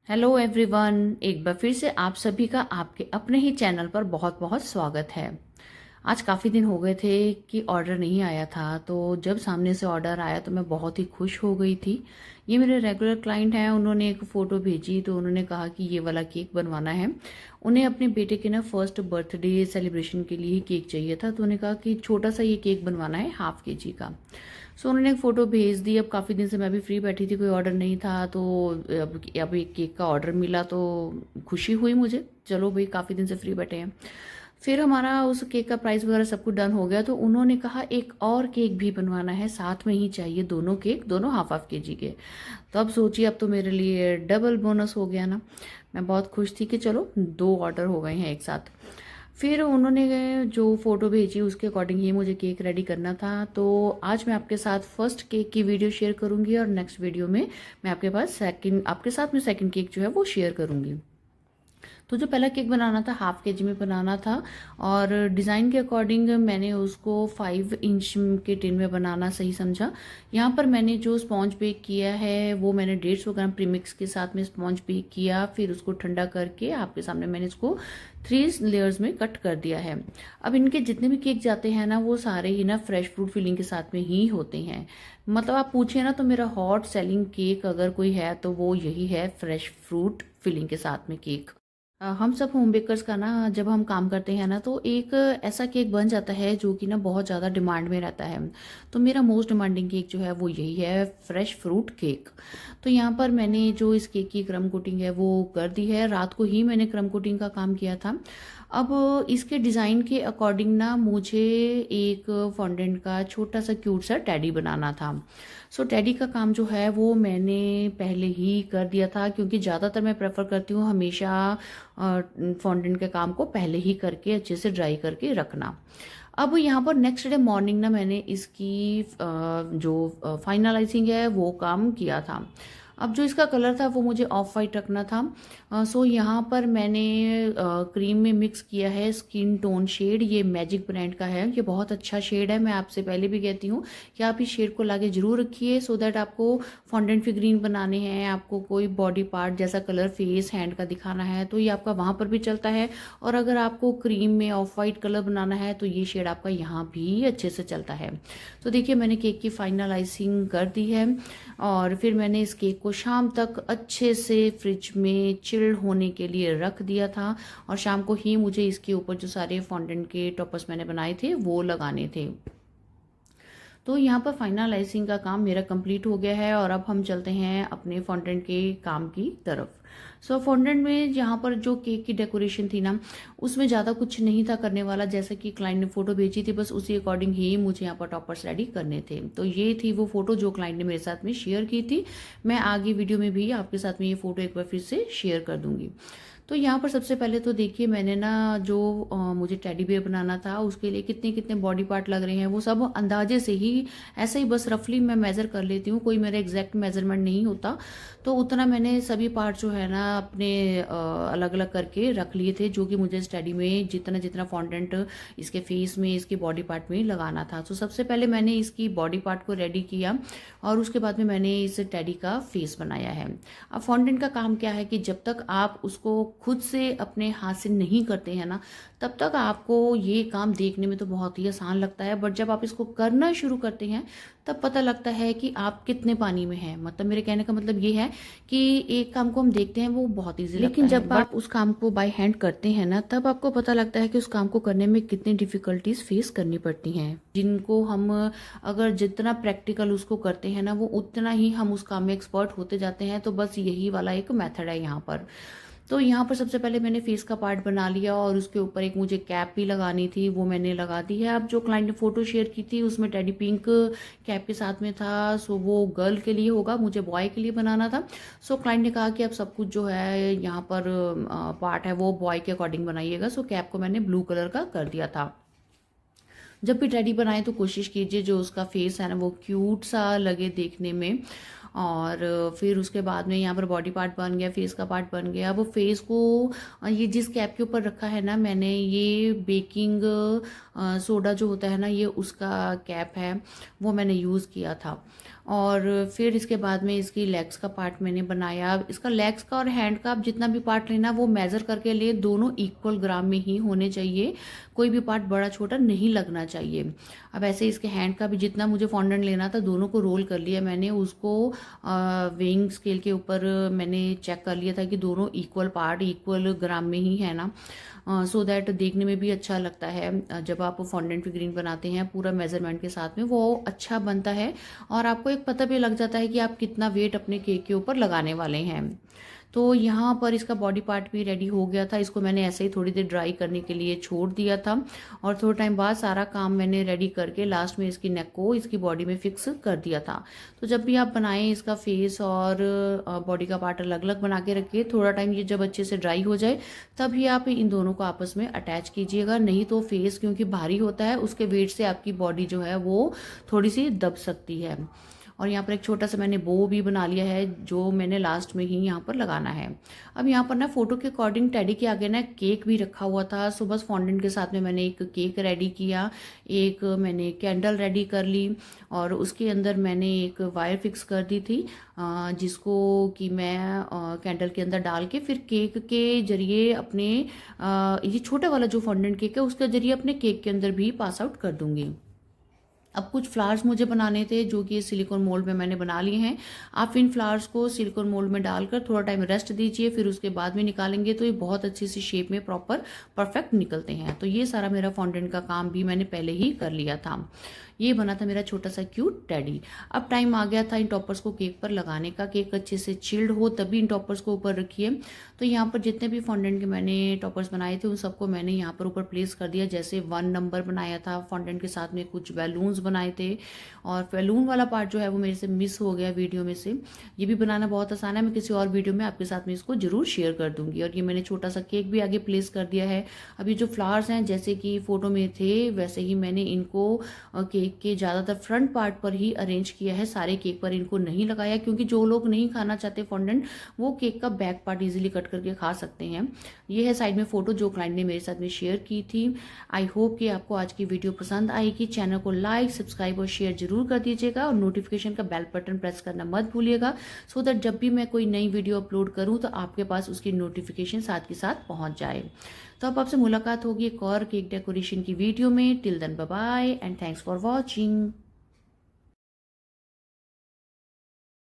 Hello everyone, एक बार फिर से आप सभी का आपके अपने ही चैनल पर बहुत बहुत स्वागत है। आज काफ़ी दिन हो गए थे कि ऑर्डर नहीं आया था, तो जब सामने से ऑर्डर आया तो मैं बहुत ही खुश हो गई थी। ये मेरे रेगुलर क्लाइंट हैं, उन्होंने एक फ़ोटो भेजी तो उन्होंने कहा कि ये वाला केक बनवाना है। उन्हें अपने बेटे के ना फर्स्ट बर्थडे सेलिब्रेशन के लिए ही केक चाहिए था, तो उन्होंने कहा कि छोटा सा ये केक बनवाना है, हाफ केजी का। सो उन्होंने एक फ़ोटो भेज दी। अब काफ़ी दिन से मैं भी फ्री बैठी थी, कोई ऑर्डर नहीं था, तो अब एक केक का ऑर्डर मिला तो खुशी हुई मुझे। चलो भाई, काफ़ी दिन से फ्री बैठे हैं। फिर हमारा उस केक का प्राइस वगैरह सब कुछ डन हो गया, तो उन्होंने कहा एक और केक भी बनवाना है, साथ में ही चाहिए दोनों केक, दोनों हाफ हाफ केजी के। तो अब सोचिए, अब तो मेरे लिए डबल बोनस हो गया ना। मैं बहुत खुश थी कि चलो 2 ऑर्डर हो गए हैं एक साथ। फिर उन्होंने जो फ़ोटो भेजी उसके अकॉर्डिंग ही मुझे केक रेडी करना था। तो आज मैं आपके साथ फर्स्ट केक की वीडियो शेयर करूंगी और नेक्स्ट वीडियो में मैं आपके साथ में सेकंड केक जो है वो शेयर करूंगी। तो जो पहला केक बनाना था, हाफ केजी में बनाना था, और डिज़ाइन के अकॉर्डिंग मैंने उसको 5 इंच के टिन में बनाना सही समझा। यहाँ पर मैंने जो स्पॉन्ज बेक किया है वो मैंने 150 ग्राम प्रीमिक्स के साथ में स्पॉन्ज बेक किया। फिर उसको ठंडा करके आपके सामने मैंने इसको 3 लेयर्स में कट कर दिया है। अब इनके जितने भी केक जाते हैं ना, वो सारे ही ना फ्रेश फ्रूट फिलिंग के साथ में ही होते हैं। मतलब आप पूछिए ना, तो मेरा हॉट सेलिंग केक अगर कोई है तो वो यही है, फ्रेश फ्रूट फिलिंग के साथ में केक। हम सब होम बेकर्स का ना, जब हम काम करते हैं ना, तो एक ऐसा केक बन जाता है जो कि ना बहुत ज़्यादा डिमांड में रहता है। तो मेरा मोस्ट डिमांडिंग केक जो है वो यही है, फ्रेश फ्रूट केक। तो यहाँ पर मैंने जो इस केक की क्रम कोटिंग है वो कर दी है। रात को ही मैंने क्रम कोटिंग का काम किया था। अब इसके डिज़ाइन के अकॉर्डिंग ना मुझे एक फॉन्डेंट का छोटा सा क्यूट सा टेडी बनाना था। सो टेडी का काम जो है वो मैंने पहले ही कर दिया था, क्योंकि ज़्यादातर मैं प्रेफर करती हूँ हमेशा फॉन्डेंट के काम को पहले ही करके अच्छे से ड्राई करके रखना। अब यहाँ पर नेक्स्ट डे मॉर्निंग ना मैंने इसकी जो फाइनलाइजिंग है वो काम किया था। अब जो इसका कलर था वो मुझे ऑफ वाइट रखना था। सो यहाँ पर मैंने क्रीम में मिक्स किया है स्किन टोन शेड। ये मैजिक ब्रांड का है, ये बहुत अच्छा शेड है। मैं आपसे पहले भी कहती हूँ कि आप इस शेड को लाके जरूर रखिए, सो दैट आपको फॉन्डेंट फिगरीन बनाने हैं, आपको कोई बॉडी पार्ट जैसा कलर फेस हैंड का दिखाना है तो ये आपका वहाँ पर भी चलता है। और अगर आपको क्रीम में ऑफ वाइट कलर बनाना है तो ये शेड आपका यहाँ भी अच्छे से चलता है। तो देखिए, मैंने केक की फाइनलाइजिंग कर दी है, और फिर मैंने इस केक को शाम तक अच्छे से फ्रिज में चिल्ड होने के लिए रख दिया था। और शाम को ही मुझे इसके ऊपर जो सारे फॉन्डेंट के टॉपर्स मैंने बनाए थे वो लगाने थे। तो यहाँ पर फाइनलाइजिंग का काम मेरा कंप्लीट हो गया है, और अब हम चलते हैं अपने फॉन्डेंट के काम की तरफ। सो फॉन्डेंट में यहाँ पर जो केक की डेकोरेशन थी ना, उसमें ज़्यादा कुछ नहीं था करने वाला। जैसे कि क्लाइंट ने फोटो भेजी थी, बस उसी अकॉर्डिंग ही मुझे यहाँ पर टॉपर्स रेडी करने थे। तो ये थी वो फोटो जो क्लाइंट ने मेरे साथ में शेयर की थी। मैं आगे वीडियो में भी आपके साथ में ये फोटो एक बार फिर से शेयर कर दूंगी। तो यहाँ पर सबसे पहले तो देखिए, मैंने ना जो मुझे टेडी बियर बनाना था उसके लिए कितने कितने बॉडी पार्ट लग रहे हैं वो सब अंदाजे से ही, ऐसे ही बस रफली मैं मेज़र कर लेती हूँ। कोई मेरा एग्जैक्ट मेजरमेंट नहीं होता। तो उतना मैंने सभी पार्ट जो है ना अपने अलग अलग करके रख लिए थे, जो कि मुझे इस टेडी में जितना जितना फॉन्डेंट इसके फेस में, इसके बॉडी पार्ट में लगाना था। तो सबसे पहले मैंने इसकी बॉडी पार्ट को रेडी किया, और उसके बाद में मैंने इस टेडी का फेस बनाया है। अब फॉन्डेंट का काम क्या है कि जब तक आप उसको खुद से अपने हाथ से नहीं करते हैं ना, तब तक आपको ये काम देखने में तो बहुत ही आसान लगता है, बट जब आप इसको करना शुरू करते हैं तब पता लगता है कि आप कितने पानी में हैं। मतलब मेरे कहने का मतलब ये है कि एक काम को हम देखते हैं वो बहुत ईजी लगता है, लेकिन जब आप उस काम को बाय हैंड करते हैं ना, तब आपको पता लगता है कि उस काम को करने में कितनी डिफिकल्टीज फेस करनी पड़ती हैं, जिनको हम अगर जितना प्रैक्टिकल उसको करते हैं ना, वो उतना ही हम उस काम में एक्सपर्ट होते जाते हैं। तो बस यही वाला एक मेथड है यहाँ पर। तो यहाँ पर सबसे पहले मैंने फेस का पार्ट बना लिया, और उसके ऊपर एक मुझे कैप भी लगानी थी, वो मैंने लगा दी है। अब जो क्लाइंट ने फोटो शेयर की थी उसमें टेडी पिंक कैप के साथ में था, सो वो गर्ल के लिए होगा, मुझे बॉय के लिए बनाना था। सो क्लाइंट ने कहा कि अब सब कुछ जो है यहाँ पर पार्ट है वो बॉय के अकॉर्डिंग बनाइएगा। सो कैप को मैंने ब्लू कलर का कर दिया था। जब भी टेडी बनाए तो कोशिश कीजिए जो उसका फेस है ना वो क्यूट सा लगे देखने में। और फिर उसके बाद में यहाँ पर बॉडी पार्ट बन गया, फेस का पार्ट बन गया। अब फेस को ये जिस कैप के ऊपर रखा है ना मैंने, ये बेकिंग सोडा जो होता है ना, ये उसका कैप है, वो मैंने यूज़ किया था। और फिर इसके बाद में इसकी लेग्स का पार्ट मैंने बनाया। इसका लेग्स का और हैंड का आप जितना भी पार्ट लेना वो मेज़र करके ले, दोनों इक्वल ग्राम में ही होने चाहिए, कोई भी पार्ट बड़ा छोटा नहीं लगना चाहिए। अब ऐसे इसके हैंड का भी जितना मुझे फॉन्डेंट लेना था दोनों को रोल कर लिया मैंने, उसको वेइंग स्केल के ऊपर मैंने चेक कर लिया था कि दोनों इक्वल पार्ट इक्वल ग्राम में ही है ना, सो दैट देखने में भी अच्छा लगता है। जब आप फॉन्डेंट फिगरीन बनाते हैं पूरा मेजरमेंट के साथ में वो अच्छा बनता है और आपको एक पता भी लग जाता है कि आप कितना वेट अपने केक के ऊपर लगाने वाले हैं। तो यहाँ पर इसका बॉडी पार्ट भी रेडी हो गया था। इसको मैंने ऐसे ही थोड़ी देर ड्राई करने के लिए छोड़ दिया था और थोड़ा टाइम बाद सारा काम मैंने रेडी करके लास्ट में इसकी नेक को इसकी बॉडी में फिक्स कर दिया था। तो जब भी आप बनाएं इसका फेस और बॉडी का पार्ट अलग अलग बना के रखिए, थोड़ा टाइम ये जब अच्छे से ड्राई हो जाए तभी आप इन दोनों को आपस में अटैच कीजिएगा, नहीं तो फेस क्योंकि भारी होता है उसके वेट से आपकी बॉडी जो है वो थोड़ी सी दब सकती है। और यहाँ पर एक छोटा सा मैंने बो भी बना लिया है जो मैंने लास्ट में ही यहाँ पर लगाना है। अब यहाँ पर ना फोटो के अकॉर्डिंग टेडी के आगे ना केक भी रखा हुआ था, सो बस फॉन्डेंट के साथ में मैंने एक केक रेडी किया, एक मैंने कैंडल रेडी कर ली और उसके अंदर मैंने एक वायर फिक्स कर दी थी जिसको कि मैं कैंडल के अंदर डाल के फिर केक के जरिए अपने ये छोटा वाला जो फॉन्डेंट केक है उसके जरिए अपने केक के अंदर भी पास आउट कर दूंगी। अब कुछ फ्लावर्स मुझे बनाने थे जो कि सिलिकॉन मोल्ड में मैंने बना लिए हैं। आप इन फ्लावर्स को सिलिकॉन मोल्ड में डालकर थोड़ा टाइम रेस्ट दीजिए, फिर उसके बाद में निकालेंगे तो ये बहुत अच्छी सी शेप में प्रॉपर परफेक्ट निकलते हैं। तो ये सारा मेरा फॉन्डेंट का काम भी मैंने पहले ही कर लिया था। ये बना था मेरा छोटा सा क्यूट टेडी। अब टाइम आ गया था इन टॉपर्स को केक पर लगाने का। केक अच्छे से चिल्ड हो तभी इन टॉपर्स को ऊपर रखिए। तो यहाँ पर जितने भी फॉन्डेंट के मैंने टॉपर्स बनाए थे उन सबको मैंने यहाँ पर ऊपर प्लेस कर दिया। जैसे 1 नंबर बनाया था, फॉन्डेंट के साथ में कुछ बैलून्स बनाए थे और बैलून वाला पार्ट जो है वो मेरे से मिस हो गया वीडियो में से। ये भी बनाना बहुत आसान है, मैं किसी और वीडियो में आपके साथ में इसको जरूर शेयर कर दूंगी। और ये मैंने छोटा सा केक भी आगे प्लेस कर दिया है। अभी जो फ्लावर्स हैं जैसे कि फोटो में थे वैसे ही मैंने इनको केक के ज़्यादातर फ्रंट पार्ट पर ही अरेंज किया है, सारे केक पर इनको नहीं लगाया क्योंकि जो लोग नहीं खाना चाहते फॉन्डेंट वो केक का बैक पार्ट इजीली कट करके खा सकते हैं। ये है साइड में फोटो जो क्लाइंट ने मेरे साथ में शेयर की थी। आई होप कि आपको आज की वीडियो पसंद आएगी। चैनल को लाइक सब्सक्राइब और शेयर जरूर कर दीजिएगा और नोटिफिकेशन का बेल बटन प्रेस करना मत भूलिएगा, सो दैट जब भी मैं कोई नई वीडियो अपलोड करूं तो आपके पास उसकी नोटिफिकेशन साथ के साथ पहुंच जाए। तो अब आपसे मुलाकात होगी एक और केक डेकोरेशन की वीडियो में। Till then bye bye and thanks for watching.